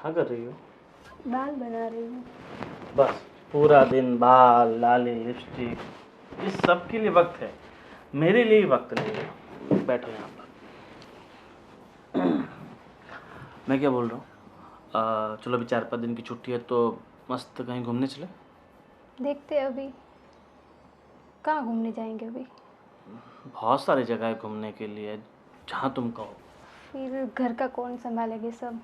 क्या कर रही हो? बाल बना रही हूँ। बस पूरा दिन बाल, लाली, लिपस्टिक, इस सब के लिए वक्त है, मेरे लिए वक्त नहीं है। बैठो यहाँ पर। मैं क्या बोल रहा हूँ, चलो अभी 4-5 दिन की छुट्टी है तो मस्त कहीं घूमने चले। देखते हैं अभी कहाँ घूमने जाएंगे अभी। बहुत सारी जगह है घूमने के लिए, जहाँ तुम कहो। फिर घर का कौन संभालेंगे सब।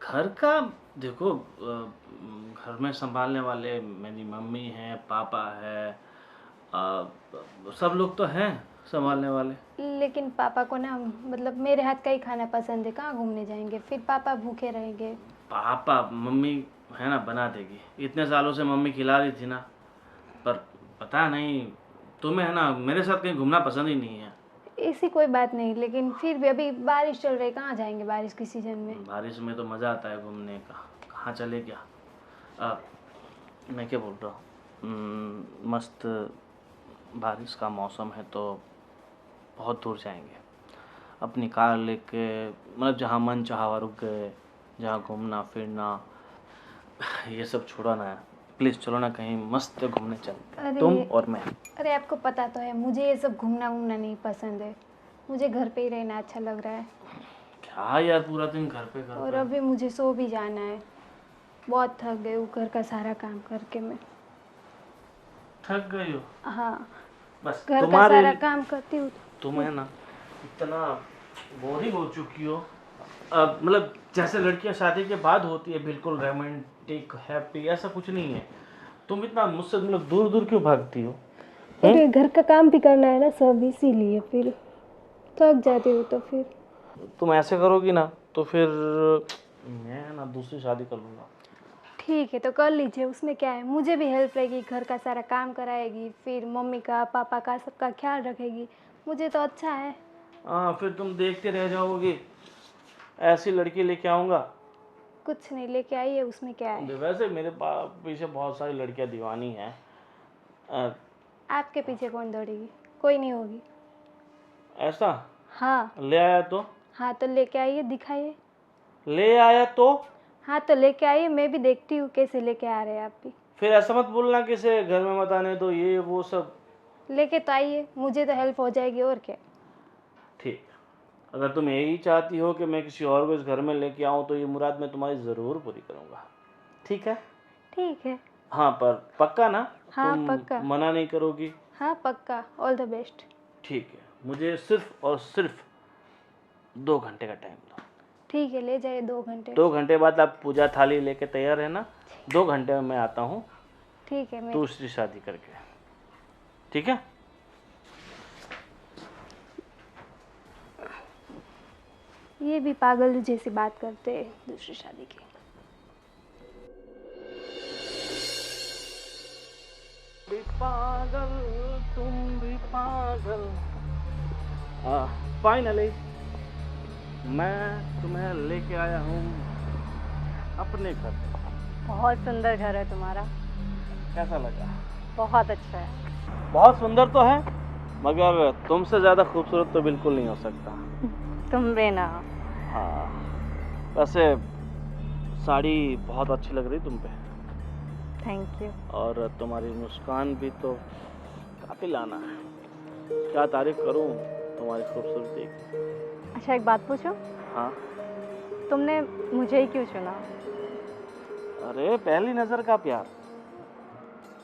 घर का देखो, घर में संभालने वाले मेरी मम्मी है, पापा है, सब लोग तो हैं संभालने वाले। लेकिन पापा को ना मतलब मेरे हाथ का ही खाना पसंद है, कहाँ घूमने जाएंगे, फिर पापा भूखे रहेंगे। पापा मम्मी है ना, बना देगी। इतने सालों से मम्मी खिला रही थी ना, पर पता नहीं तुम्हें है ना मेरे साथ कहीं घूमना पसंद ही नहीं है। ऐसी कोई बात नहीं, लेकिन फिर भी अभी बारिश चल रही, कहाँ जाएंगे बारिश के सीजन में। बारिश में तो मज़ा आता है घूमने का, कहाँ चले क्या। मैं क्या बोल रहा हूँ, मस्त बारिश का मौसम है तो बहुत दूर जाएंगे अपनी कार लेके, मतलब जहाँ मन चाहा वहाँ रुक गए, जहाँ घूमना फिरना ये सब छोड़ो ना। प्लीज़ चलो ना कहीं मस्त घूमने चलते हैं, तुम और मैं। अरे आपको पता तो है मुझे ये सब घूमना वूमना नहीं पसंद है, मुझे घर पे ही रहना अच्छा लग रहा है। क्या यार, पूरा दिन घर पे और अभी मुझे सो भी जाना है, बहुत थक गई हूँ घर का सारा काम करके मैं। थक गई हो? हाँ, बस घर का तुम्हारे सारा काम करती हूँ। तुम है ना इतना बोरिंग हो चुकी हो। अब मतलब जैसे लड़कियां शादी के बाद होती है, बिल्कुल रोमांटिक हैप्पी, ऐसा कुछ नहीं है। तुम इतना मुझसे मतलब दूर दूर क्यों भागती हो? अरे घर का काम भी करना है ना सब, इसीलिए फिर थक जाती हूँ तो फिर। तुम ऐसे करोगी ना तो फिर मैं ना दूसरी शादी कर लूँगा। ठीक है तो कर लीजिए, उसमें क्या है, मुझे भी हेल्प रहेगी, घर का सारा काम कराएगी, फिर मम्मी का पापा का सबका ख्याल रखेगी, मुझे तो अच्छा है। हाँ, फिर तुम देखते रह जाओगी, ऐसी लड़की लेके आऊँगा। कुछ नहीं लेके आइए, उसमें क्या है। वैसे मेरे पीछे बहुत सारी लड़कियां दीवानी हैं। अ, आपके पीछे कौन दौड़ेगी, कोई नहीं होगी। ऐसा? हाँ। ले आया तो? हाँ तो लेके आइए, दिखाइए। ले आया तो? हाँ तो लेके आइए, मैं भी देखती हूँ कैसे लेके आ रहे हैं आप भी। फिर ऐसा मत बोलना कि से घर में मत आने दो, ये वो सब। लेके तो आइए, मुझे तो हेल्प हो जाएगी और क्या। ठीक है, अगर तुम यही चाहती हो कि मैं किसी और को इस घर में लेके आऊँ तो ये मुराद मैं तुम्हारी ज़रूर पूरी करूँगा। ठीक है? ठीक है। हाँ, पर पक्का ना? हाँ तुम पक्का। मना नहीं करोगी? हाँ पक्का, ऑल द बेस्ट। ठीक है, मुझे सिर्फ और सिर्फ 2 घंटे का टाइम दो। ठीक है, ले जाइए 2 घंटे। 2 घंटे बाद आप पूजा थाली लेके तैयार रहना। 2 घंटे में मैं आता हूँ ठीक है। मैं दूसरी शादी करके। ठीक है? ये भी पागल जैसी बात करते हैं दूसरी शादी की। भी पागल, तुम भी पागल। फाइनली मैं तुम्हें लेके आया हूँ अपने घर। बहुत सुंदर घर है तुम्हारा। कैसा लगा? बहुत अच्छा है। बहुत सुंदर तो है, मगर तुमसे ज़्यादा खूबसूरत तो बिल्कुल नहीं हो सकता। तुम भी ना। हाँ, वैसे साड़ी बहुत अच्छी लग रही तुम पे, थैंक यू। और तुम्हारी मुस्कान भी तो काफी लाना है। क्या तारीफ करूं तुम्हारी खूबसूरती की। अच्छा एक बात पूछूं? हाँ। तुमने मुझे ही क्यों चुना? अरे पहली नज़र का प्यार।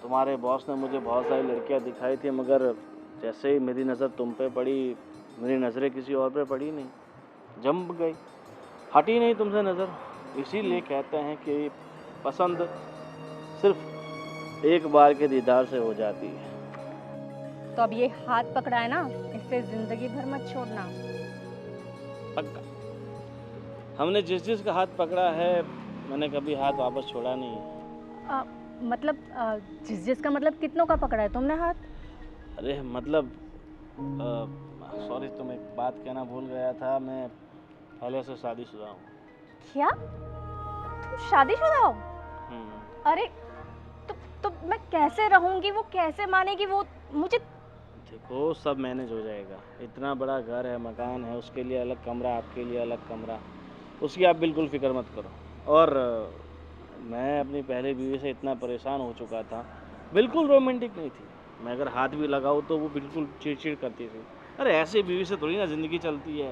तुम्हारे बॉस ने मुझे बहुत सारी लड़कियां दिखाई थी, मगर जैसे ही मेरी नज़र तुम पे पड़ी, मेरी नज़रें किसी और पे पड़ी नहीं, जम गई, हटी नहीं तुमसे नज़र। इसीलिए कहते हैं कि पसंद सिर्फ एक बार के दीदार से हो जाती है। तो अब ये हाथ पकड़ा है ना, इससे जिंदगी भर मत छोड़ना। पक्का। हमने जिस जिस का हाथ पकड़ा है, मैंने कभी हाथ वापस छोड़ा नहीं है। मतलब जिस जिस का मतलब कितनों का पकड़ा है तुमने हाथ? अरे मतलब सॉरी, तुम एक बात कहना भूल गया था, मैं पहले से शादीशुदा हूँ। क्या तुम शादीशुदा हो? अरे तो मैं कैसे रहूंगी, वो कैसे मानेगी वो मुझे? देखो सब मैनेज हो जाएगा। इतना बड़ा घर है, मकान है, उसके लिए अलग कमरा, आपके लिए अलग कमरा, उसकी आप बिल्कुल फ़िक्र मत करो। और मैं अपनी पहली बीवी से इतना परेशान हो चुका था, बिल्कुल रोमांटिक नहीं थी। मैं अगर हाथ भी लगाऊँ तो वो बिल्कुल चिड़-चिड़ करती थी। अरे ऐसी बीवी से थोड़ी ना ज़िंदगी चलती है,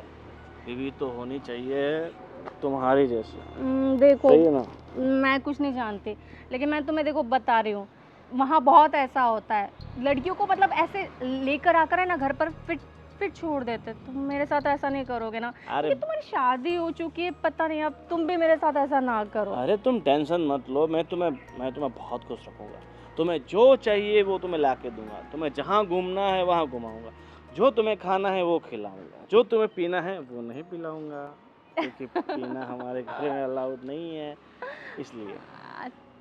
बीवी तो होनी चाहिए तुम्हारी जैसी, देखो सही है ना? मैं कुछ नहीं जानती, लेकिन मैं तुम्हें देखो बता रही हूँ, वहाँ बहुत ऐसा होता है, लड़कियों को मतलब ऐसे लेकर आकर है ना घर पर फिर छोड़ देते। तुम मेरे साथ ऐसा नहीं करोगे ना, अरे क्योंकि तुम्हारी शादी हो चुकी है, पता नहीं, अब तुम भी मेरे साथ ऐसा ना करो। अरे तुम टेंशन मत लो, मैं तुम्हें बहुत खुश रखूँगा। तुम्हें जो चाहिए वो तुम्हें ला के दूँगा, तुम्हें जहाँ घूमना है वहाँ घुमाऊँगा, जो तुम्हें खाना है वो खिलाऊँगा, जो तुम्हें पीना है वो नहीं पिलाऊँगा, क्योंकि पीना हमारे घर में अलाउड नहीं है, इसलिए।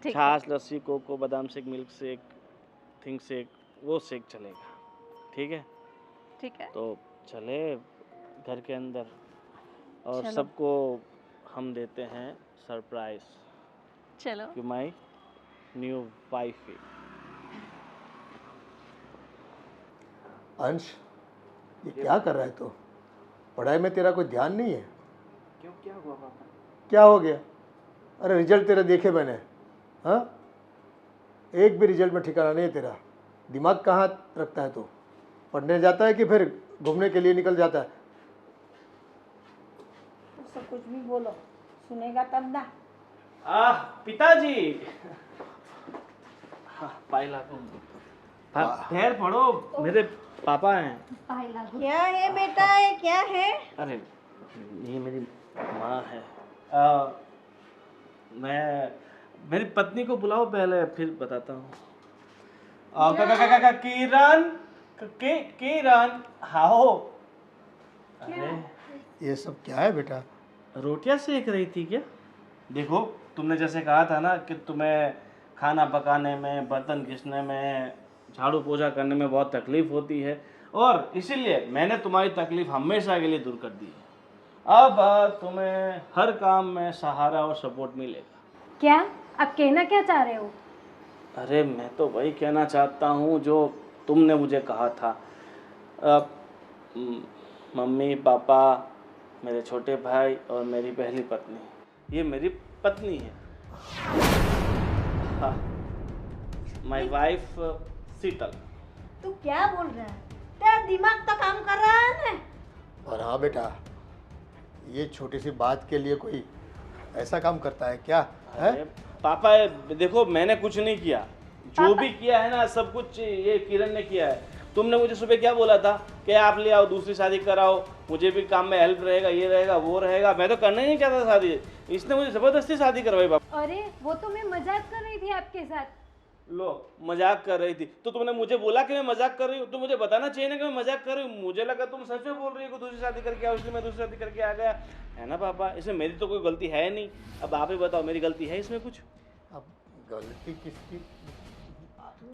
ठीक है, छाछ, लस्सी, कोको, बादाम shake, milk shake, think shake, वो शेक चलेगा, ठीक है? ठीक है, तो चले घर के अंदर और चलो। सबको हम देते हैं सरप्राइज़ चलो। कि माई न्यू वाइफ है। अंश, ये क्या कर रहा है तू? पढ़ाई में तेरा कोई ध्यान नहीं है? क्यों, क्या हुआ पापा? क्या हो गया? अरे रिजल्ट तेरा देखे मैंने। हाँ, एक भी रिजल्ट में ठिकाना नहीं है तेरा। दिमाग कहाँ रखता है तू? पढ़ने जाता है कि फिर घूमने के लिए निकल जाता है? उससे कुछ भी बोलो, सुनेगा तब ना। पिताजी। हाँ, पाइला पैर पड़ो, मेरे पापा हैं। क्या है बेटा, ये क्या है? अरे ये मेरी माँ है। मैं मेरी पत्नी को बुलाओ पहले, फिर बताता हूँ। किरण, किरण, आओ। अरे ये सब क्या है बेटा? रोटियां सेक रही थी क्या? देखो, तुमने जैसे कहा था ना कि तुम्हें खाना पकाने में, बर्तन घिसने में, झाड़ू पोछा करने में बहुत तकलीफ होती है, और इसीलिए मैंने तुम्हारी तकलीफ हमेशा के लिए दूर कर दी है। अब तुम्हें हर काम में सहारा और सपोर्ट मिलेगा। क्या आप कहना क्या चाह रहे हो? अरे मैं तो वही कहना चाहता हूँ जो तुमने मुझे कहा था। मम्मी, पापा, मेरे छोटे भाई और मेरी पहली पत्नी, ये मेरी पत्नी है। हाँ, माई वाइफ शीतल। तू क्या बोल रहा है? तेरा दिमाग तो काम कर रहा है ना? और हाँ बेटा, ये छोटी सी बात के लिए कोई ऐसा काम करता है क्या? है? अरे पापा देखो, मैंने कुछ नहीं किया, जो भी किया है ना सब कुछ ये किरण ने किया है। तुमने मुझे सुबह क्या बोला था कि आप ले आओ, दूसरी शादी कराओ, मुझे भी काम में हेल्प रहेगा, ये रहेगा, वो रहेगा। मैं तो करना ही नहीं चाहता शादी, इसने मुझे जबरदस्ती शादी करवाई पापा। अरे वो तो मैं मजाक कर रही थी आपके साथ। लो, मजाक कर रही थी तो तुमने मुझे बोला कि मैं मजाक कर रही हूँ, तो मुझे बताना चाहिए ना कि मैं मजाक कर रही हूँ। मुझे लगा तुम सच में बोल रही हो कि दूसरी शादी करके आओ, इसलिए मैं दूसरी शादी करके आ गया, है ना पापा? इसमें मेरी तो कोई गलती है नहीं। अब आप ही बताओ, मेरी गलती है इसमें कुछ? अब गलती किसकी?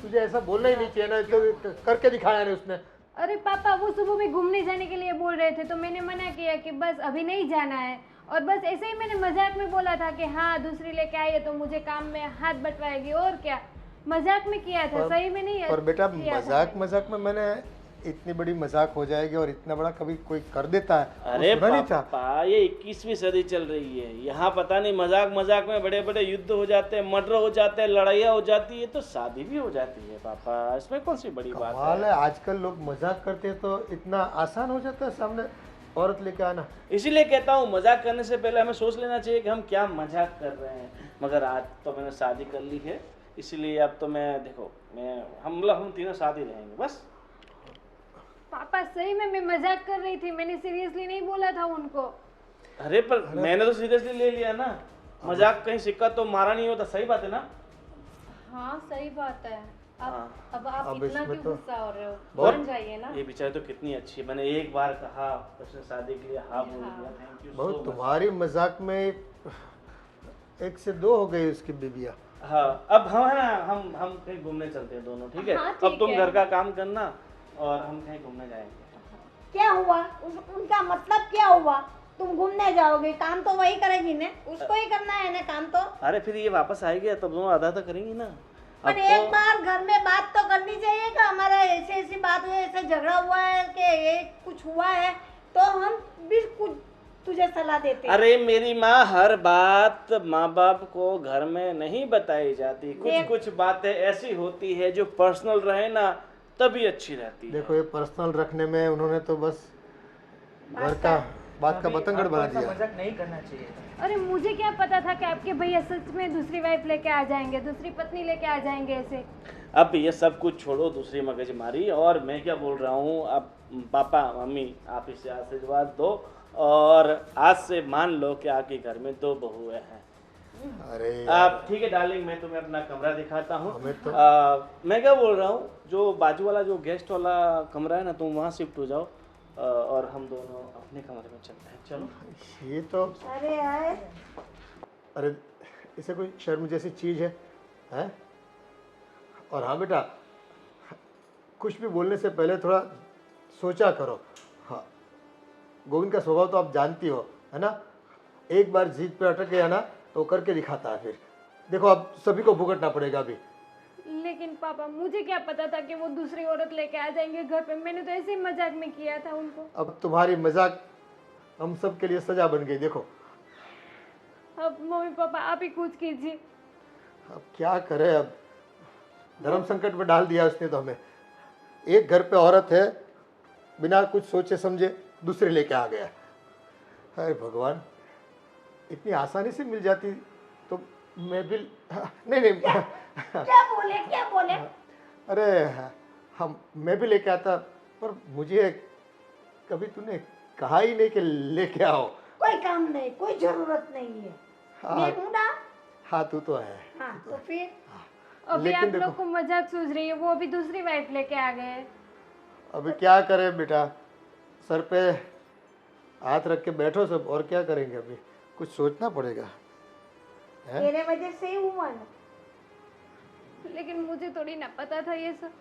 तुझे ऐसा बोलना ही नहीं चाहिए ना, तो करके दिखाया नहीं उसने। अरे पापा, वो सुबह में घूमने जाने के लिए बोल रहे थे तो मैंने मना किया कि बस अभी नहीं जाना है, और बस ऐसे ही मैंने मजाक में बोला था कि हाँ दूसरी लेके आई है तो मुझे काम में हाथ बटवाएगी, और क्या, मजाक में किया था, सही में नहीं। पर बेटा किया था। मजाक में मैंने इतनी बड़ी मजाक हो जाएगी और इतना बड़ा कभी कोई कर देता है? अरे वो सुना नहीं था? पापा, ये 21वीं सदी चल रही है, यहाँ पता नहीं मजाक मजाक में बड़े बड़े युद्ध हो जाते हैं, मर्डर हो जाते हैं, लड़ाइयाँ हो जाती है, तो शादी भी हो जाती है पापा, इसमें कौन सी बड़ी बात कमाल है? है, आजकल लोग मजाक करते हैं तो इतना आसान हो जाता है सामने औरत लेके आना। इसीलिए कहता हूँ, मजाक करने से पहले हमें सोच लेना चाहिए कि हम क्या मजाक कर रहे हैं। मगर आज तो मैंने शादी कर ली है, इसीलिए अब तो मैं देखो, हम तीनों साथ ही रहेंगे बस। पापा सही में मैं मजाक कर रही थी, मैंने सीरियसली नहीं बोला था उनको। अरे पर मैंने तो सीरियसली ले लिया ना, मजाक कहीं सिक्का तो मारा नहीं होता, सही बात है ना? हाँ सही बात है। हाँ। अब आप अब इतना इसमें क्यों तो गुस्सा हो रहे हो? बहुत- मान जाइए ना। ये बेचारी तो कितनी अच्छी है, मैंने एक बार कहा उसने शादी के लिए हाँ बोल दिया। थैंक यू बहुत सो मच। तुम्हारी मजाक में एक से दो हो गई उसकी बीबिया। हाँ, अब हम है ना, हम कहीं घूमने चलते हैं दोनों, ठीक है? हाँ, अब ठीक तुम है। घर का काम करना और हम कहीं घूमने जाएंगे। क्या हुआ? उनका मतलब क्या हुआ? तुम घूमने जाओगे, काम तो वही करेगी ना, उसको ही करना है ना काम तो। अरे फिर ये वापस आएगी तब दोनों आधा तो करेंगी ना। अब पर एक बार घर में बात तो करनी चाहिए कि हमारा ऐसी बात हुई, ऐसे झगड़ा हुआ है कि ये कुछ हुआ है, तो हम भी कुछ तुझे सलाह देते। अरे मेरी माँ, हर बात माँ बाप को घर में नहीं बताई जाती। कुछ कुछ बातें ऐसी होती है जो पर्सनल रहे ना तभी अच्छी रहती है। देखो ये पर्सनल रखने में उन्होंने तो बस घर का बात का बतंगड़ बना दिया। मजाक नहीं करना चाहिए था। अरे मुझे क्या पता था कि आपके भैया सच में दूसरी वाइफ लेके आ जाएंगे, दूसरी पत्नी लेके आ जाएंगे ऐसे। अब ये सब कुछ छोड़ो, दूसरी मगजमारी। और मैं क्या बोल रहा हूँ, अब पापा मम्मी आप इसे आशीर्वाद दो और आज से मान लो कि आपके घर में 2 बहुएं हैं। अरे आप ठीक है डार्लिंग, मैं तुम्हें अपना कमरा दिखाता हूँ। हमें तो मैं क्या बोल रहा हूँ, जो बाजू वाला जो गेस्ट वाला कमरा है ना, तुम वहाँ शिफ्ट हो जाओ और हम दोनों अपने कमरे में चलते हैं। चलो। ये तो अरे यार अरे इसे कोई शर्म जैसी चीज़ है हैं? और हाँ बेटा, कुछ भी बोलने से पहले थोड़ा सोचा करो। हाँ, गोविंद का स्वभाव तो आप जानती हो है ना, एक बार जीत पे अटक गया ना तो करके दिखाता है। फिर देखो अब सभी को भुगतना पड़ेगा अभी। लेकिन पापा मुझे क्या पता था कि वो दूसरी औरत लेके आ जाएंगे घर पे। मैंने तो ऐसे ही मजाक में किया था उनको। अब तुम्हारी मजाक हम सब के लिए सजा बन गई। देखो अब मम्मी पापा आप ही कुछ कीजिए। अब क्या करें, अब धर्म संकट में डाल दिया उसने तो हमें। एक घर पे औरत है, बिना कुछ सोचे समझे दूसरे लेके आ गया। अरे भगवान, इतनी आसानी से मिल जाती तो मैं भी नहीं क्या बोले? अरे हम मैं भी लेके आता, पर मुझे कभी तूने कहा ही नहीं कि लेके आओ। कोई काम नहीं, कोई जरूरत नहीं है। मैं हूं ना। हाँ तू तो है। हाँ तो फिर अभी आप लेकिन लोग को मजाक सूझ रही है, वो अभी दूसरी वाइफ लेके आ गए। अभी क्या करें बेटा, सर पे हाथ रख के बैठो सब, और क्या करेंगे। अभी कुछ सोचना पड़ेगा। तेरे वजह से ही हुआ ना। लेकिन मुझे थोड़ी ना पता था ये सब।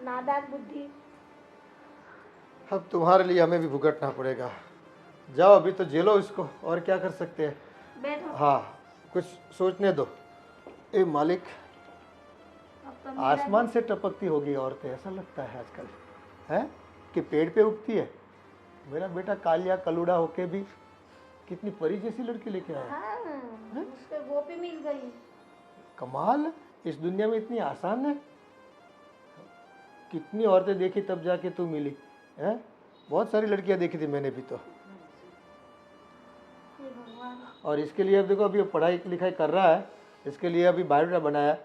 नादान बुद्धि। अब तुम्हारे लिए हमें भी भुगतना पड़ेगा। जाओ अभी तो जेलो इसको, और क्या कर सकते हैं। बैठो। हाँ कुछ सोचने दो। ए मालिक, अब तो आसमान से टपकती होगी औरतें, ऐसा लगता है आजकल है कि पेड़ पे उगती है। मेरा बेटा कालिया कलूड़ा होके भी कितनी परी जैसी लड़की लेके आया। हाँ, उसको वो भी मिल गई। कमाल है, इस दुनिया में इतनी आसान है। कितनी औरतें देखी तब जाके तू मिली है। बहुत सारी लड़कियां देखी थी मैंने भी तो। हे भगवान। और इसके लिए अब देखो, अभी पढ़ाई लिखाई कर रहा है, इसके लिए अभी बायोडाटा बनाया,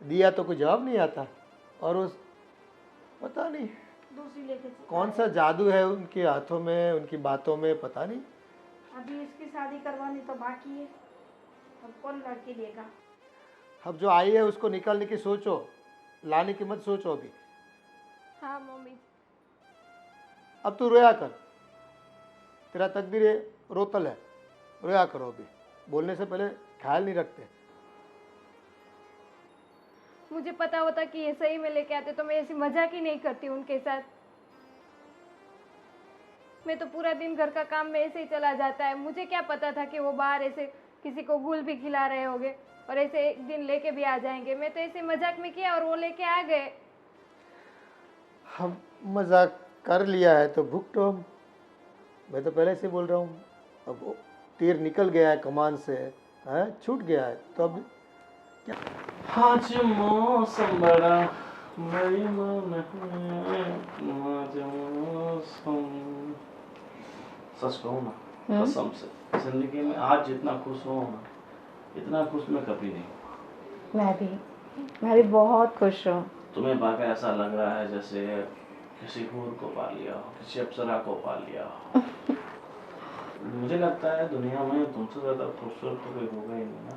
दिया तो कोई जवाब नहीं आता। और उस पता नहीं दूसरी लेके कौन सा जादू है उनके हाथों में, उनकी बातों में, पता नहीं। अभी इसकी शादी करवानी तो बाकी है। अब कौन लड़की देगा? अब जो आई है उसको निकालने की सोचो, लाने की मत सोचो अभी। हाँ मम्मी। अब तू रोया कर, तेरा तकदीर रोतल है, रोया करो। अभी बोलने से पहले ख्याल नहीं रखते। मुझे पता होता कि ये सही में लेके आते तो मैं ऐसी मजाक ही नहीं करती उनके साथ। मैं तो पूरा दिन घर का काम में ऐसे ही चला जाता है। मुझे क्या पता था कि वो बाहर ऐसे किसी को गुल भी खिला रहे होंगे और ऐसे एक दिन लेके भी आ जाएंगे। मैं तो ऐसे मजाक में किया और वो लेके आ गए। हम मजाक कर लिया है तो भुगतो हम। मैं तो पहले से बोल रहा हूँ, अब वो तीर निकल गया है कमान से, है छूट गया है तो अब क्या। आज मौसम बड़ा बेईमान है, आज मौसम। सच कहूँ ना, कसम से जिंदगी में आज जितना खुश हूँ ना, इतना खुश मैं कभी नहीं हुआ। मैं भी बहुत खुश हूँ। तुम्हें पाकर ऐसा लग रहा है जैसे किसी हूर को पा लिया हो, किसी अप्सरा को पा लिया हो। मुझे लगता है दुनिया में तुमसे ज्यादा खूबसूरत तो कोई होगा ही नहीं ना।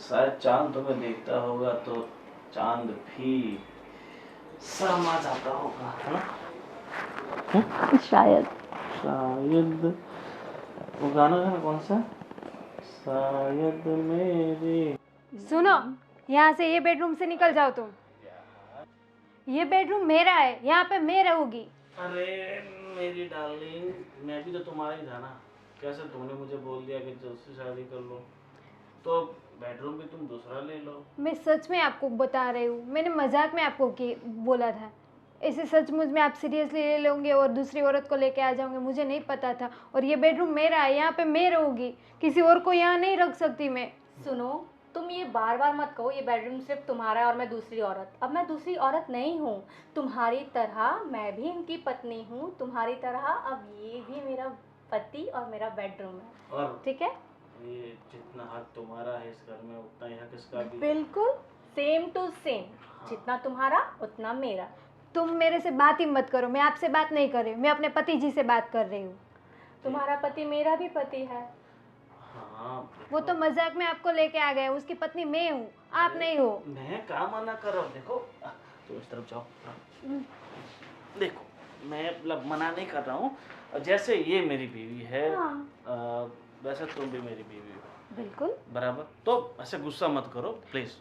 शायद चांद तुम्हें देखता होगा तो चांद भी शर्मा जाता होगा, है ना? शायद वो गाना है कौन सा, शायद मेरी। सुनो, यहाँ से ये बेडरूम से निकल जाओ तुम। ये बेडरूम मेरा है, यहाँ पे मैं रहूंगी। अरे मेरी डार्लिंग, मैं भी तो तुम्हारा ही था ना। कैसे तुमने मुझे बोल दिया कि दूसरी शादी कर लो, तो बेडरूम भी तुम दूसरा ले लो। मैं सच में आपको बता रही हूँ, मैंने मजाक में आपको बोला था। ऐसे सचमुच में आप सीरियसली ले लोगे और दूसरी औरत को लेके आ जाओगे, मुझे नहीं पता था। और ये बेडरूम मेरा है, यहाँ पे मैं रहूँगी, किसी और को यहाँ नहीं रख सकती मैं। सुनो, तुम ये बार बार मत कहो ये बेडरूम सिर्फ तुम्हारा है और मैं दूसरी औरत। अब मैं दूसरी औरत नहीं हूँ, तुम्हारी तरह मैं भी इनकी पत्नी हूँ, तुम्हारी तरह अब ये भी मेरा पति और मेरा बेडरूम है, और ठीक है? ये जितना हक तुम्हारा है इस घर में उतना ही हक इसका भी है। बिल्कुल सेम टू सेम, जितना तुम्हारा उतना मेरा। तुम मेरे से बात ही मत करो, मैं आपसे बात नहीं कर रही हूँ, मैं अपने पति जी से बात कर रही हूँ। तुम्हारा पति मेरा भी पति है। हाँ, वो तो मजाक में आपको लेके आ गए, उसकी पत्नी मैं हूँ, आप नहीं हो। मैं क्या मना कर रहा हूँ, देखो तुम इस तरफ जाओ। देखो मैं मतलब मना नहीं कर रहा हूँ, जैसे ये मेरी बीवी है हाँ। वैसे तुम भी मेरी बीवी हो, बिल्कुल। बराबर। तो ऐसे गुस्सा मत करो प्लीज।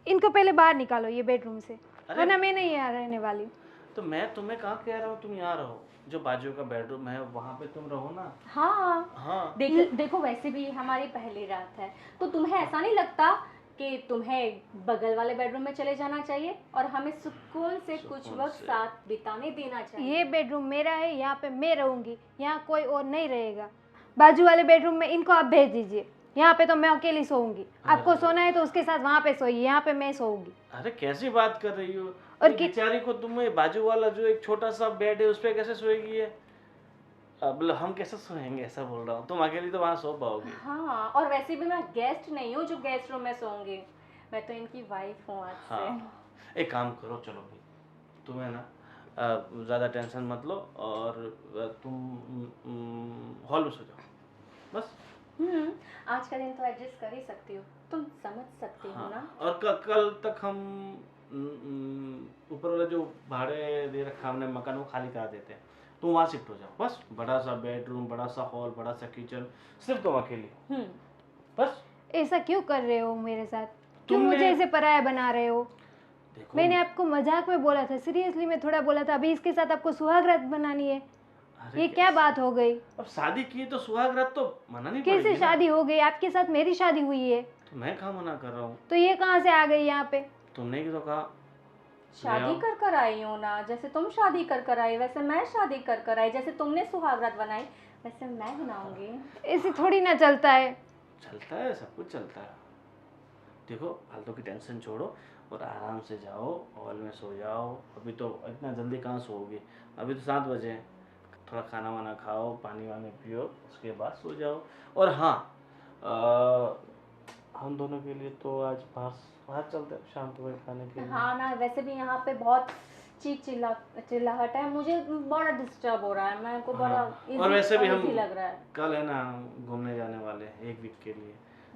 इनको पहले बाहर निकालो ये बेडरूम से, अरे- वरना मैं नहीं यहाँ रहने वाली हूँ। तो मैं तुम्हें कहाँ कह रहा हूँ तुम यहाँ रहो, जो बाजू का बेडरूम है वहाँ पे तुम रहो ना। हाँ हाँ देखो वैसे भी हमारी पहली रात है, तो तुम्हें ऐसा नहीं लगता कि तुम्हें बगल वाले बेडरूम में चले जाना चाहिए और हमें सुकून से कुछ सुकून वक्त से। साथ बिताने देना चाहिए? ये बेडरूम मेरा है, यहाँ पे मैं रहूंगी, यहाँ कोई और नहीं रहेगा। बाजू वाले बेडरूम में इनको आप भेज दीजिए, यहाँ पे तो मैं अकेली सोऊंगी। आपको सोना है तो उसके साथ वहाँ पे सोइए, यहाँ पे मैं सोऊंगी। अरे कैसी बात कर रही हो, और ये बेचारी को तुम्हें बाजू वाला जो एक छोटा सा बेड है उस पे कैसे सोएगी ये? अब हम कैसे सोएंगे, ऐसा बोल रहा हूँ। तुम अकेली तो वहाँ सो पाओगी। हाँ, और वैसे भी मैं गेस्ट नहीं हूँ जो गेस्ट रूम में सोऊंगी, मैं तो इनकी वाइफ हूँ आज से। हाँ एक काम करो, चलो भाई तुम्हें ना ज़्यादा टेंशन मत लो और तुम हॉल में सो जाओ बस। आज का दिन तो एडजस्ट कर ही सकती हो, तुम समझ सकती हो ना? हाँ, और कल तक हम ऊपर वाला जो भाड़े दे रखा हमने मकान वो खाली करा देते हैं, तुम वहाँ शिफ्ट हो जाओ बस। बड़ा सा बेडरूम, बड़ा सा हॉल, बड़ा सा किचन, सिर्फ तुम अकेली हो बस। ऐसा क्यों कर रहे हो मेरे साथ? क्यों तुमने- मुझे ऐसे पराया बना रहे हो? देखो मैंने आपको मजाक में बोला था, सीरियसली में थोड़ा बोला था, अभी इसके साथ आपको सुहागरात बनानी है। अरे ये क्या बात हो गई? अब शादी की तो सुहागरात तो मना नहीं कैसे पड़ेगी ना। शादी हो गई? आपके साथ मेरी शादी हुई है, तो मैं कहाँ मना कर रहा हूँ, तो ये कहाँ से आ गई यहाँ पे? तुमने ही तो कहा। शादी कर कर आई हो ना, जैसे तुम शादी कर कर आई वैसे मैं शादी कर कर आई, जैसे तुमने सुहागरात बनाई वैसे मैं बनाऊंगी। ऐसे थोड़ी ना चलता है। चलता है, सब कुछ चलता है। देखो फालतू की टेंशन छोड़ो और आराम से जाओ, हॉल में सो जाओ। अभी तो इतना जल्दी कहाँ सोओगे, अभी तो 7 बजे हैं। थोड़ा खाना वाना खाओ, पानी वानी पियो, उसके बाद सो जाओ। और हाँ हम दोनों के लिए तो आज बाहर चलते हैं शाम को खाने के लिए। हाँ ना, वैसे भी यहाँ पे बहुत चिल्लाहट है, मुझे बड़ा डिस्टर्ब हो रहा है, मेरे को बड़ा हाँ, और वैसे भी हम easy लग रहा है। कल है ना घूमने जाने वाले हैं 1 वीक के लिए,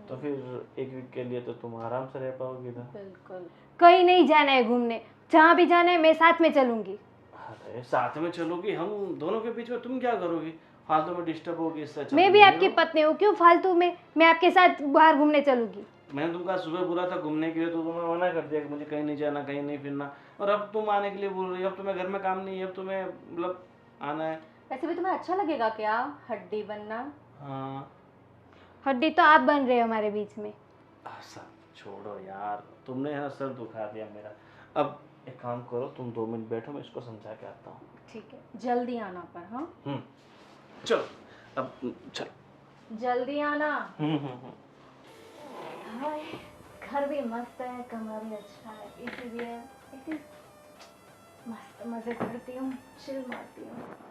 तो फिर 1 वीक के लिए तो तुम आराम से रह पाओगी ना। बिल्कुल। कहीं नहीं जाना है घूमने, जहाँ भी जाना है मैं साथ में चलूंगी। अरे साथ में चलोगी, हम दोनों के बीच में तुम क्या करोगी, फालतू में डिस्टर्ब होगी। इससे अच्छा मैं तुम भी यहीं आपकी रहो। पत्नी हूँ, क्यों फालतू में मैं आपके साथ बाहर घूमने चलूंगी? मैंने तुमको सुबह बोला था घूमने के लिए, तो तुम्हें मना कर दिया कि मुझे कहीं नहीं जाना, कहीं नहीं फिरना। और अब तुम आने के लिए बोल रही हो, अब तुम्हें घर में काम नहीं है, अब तुम्हें मतलब आना है। वैसे भी तुम्हें अच्छा लगेगा क्या हड्डी बनना? हाँ हड्डी तो आप बन रहे हो हमारे बीच में। सब छोड़ो यार, तुमने है ना सर दुखा दिया मेरा। अब एक काम करो, तुम 2 मिनट बैठो, मैं इसको समझा के आता हूँ। ठीक है, जल्दी आना पर। हाँ चलो अब चलो। जल्दी आना। हम्म। हाय, घर भी मस्त है, कमरा भी अच्छा है, इसीलिए मस्त मजे करती हूँ, चिल मारती हूँ।